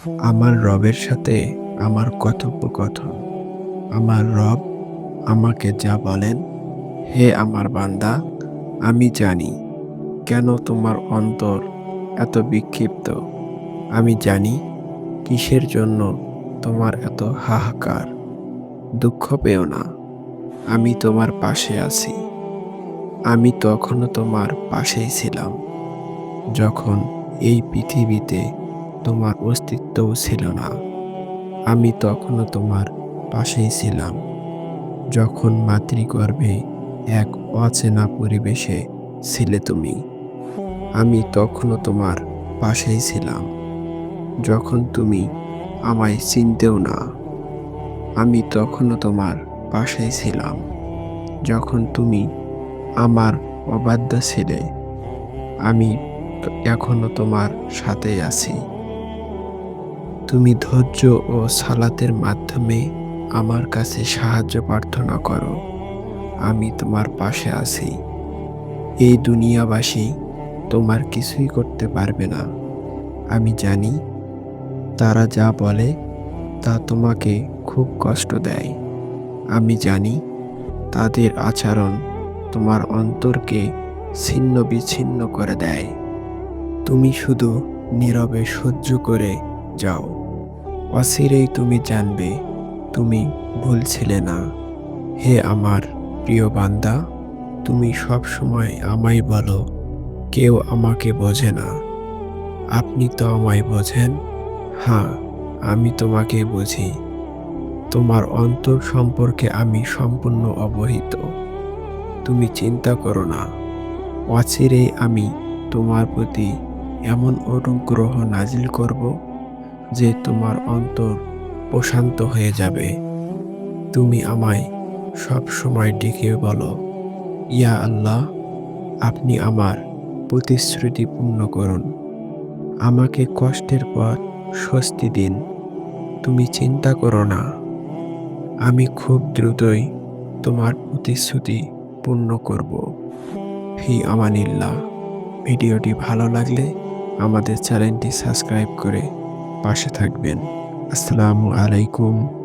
আমার রবের সাথে আমার কথোপকথন। আমার রব আমাকে যা বলেন, হে আমার বান্দা, আমি জানি কেন তোমার অন্তর এত বিক্ষিপ্ত। আমি জানি কিসের জন্য তোমার এত হাহাকার। দুঃখ পেও না, আমি তোমার পাশে আছি। আমি তখনও তোমার পাশেই ছিলাম, যখন এই পৃথিবীতে তোমার অস্তিত্বও ছিল না। আমি তখনও তোমার পাশেই ছিলাম, যখন মাতৃগর্ভে এক অচেনা পরিবেশে ছিলে তুমি। আমি তখনও তোমার পাশেই ছিলাম, যখন তুমি আমায় চিনতেও না। আমি তখনও তোমার পাশেই ছিলাম, যখন তুমি আমার অবাধ্য ছিলে। আমি এখনো তোমার সাথেই আছি। তুমি ধৈর্য ও সালাতের মাধ্যমে আমার কাছে সাহায্য প্রার্থনা করো। আমি তোমার পাশে আছি। এই দুনিয়াবাসী তোমার কিছুই করতে পারবে না। আমি জানি তারা যা বলে তা তোমাকে খুব কষ্ট দেয়। আমি জানি তাদের আচরণ তোমার অন্তরকে ছিন্ন বিচ্ছিন্ন করে দেয়। তুমি শুধু নীরবে সহ্য করে যাও। অচিরেই তুমি জানবে তুমি ভুল ছিলে না। হে আমার প্রিয় বান্দা, তুমি সব সময় আমায় বলো, কেউ আমাকে বোঝে না। আপনি তো আমায় বোঝেন। হ্যাঁ, আমি তোমাকে বুঝি। তোমার অন্তর সম্পর্কে আমি সম্পূর্ণ অবহিত। তুমি চিন্তা করো না, অচিরেই আমি তোমার প্রতি এমন অনুগ্রহ নাজিল করব যে তোমার অন্তর প্রশান্ত হয়ে যাবে। তুমি আমায় সব সময় ডেকে বলো, ইয়া আল্লাহ, আপনি আমার প্রতিশ্রুতি পূর্ণ করুন। আমাকে কষ্টের পর স্বস্তি দিন। তুমি চিন্তা করো না, আমি খুব দ্রুতই তোমার প্রতিশ্রুতি পূর্ণ করব। ফি আমানিল্লাহ। ভিডিওটি ভালো লাগলে আমাদের চ্যানেলটি সাবস্ক্রাইব করে পাশে থাকবেন। আসসালামু আলাইকুম।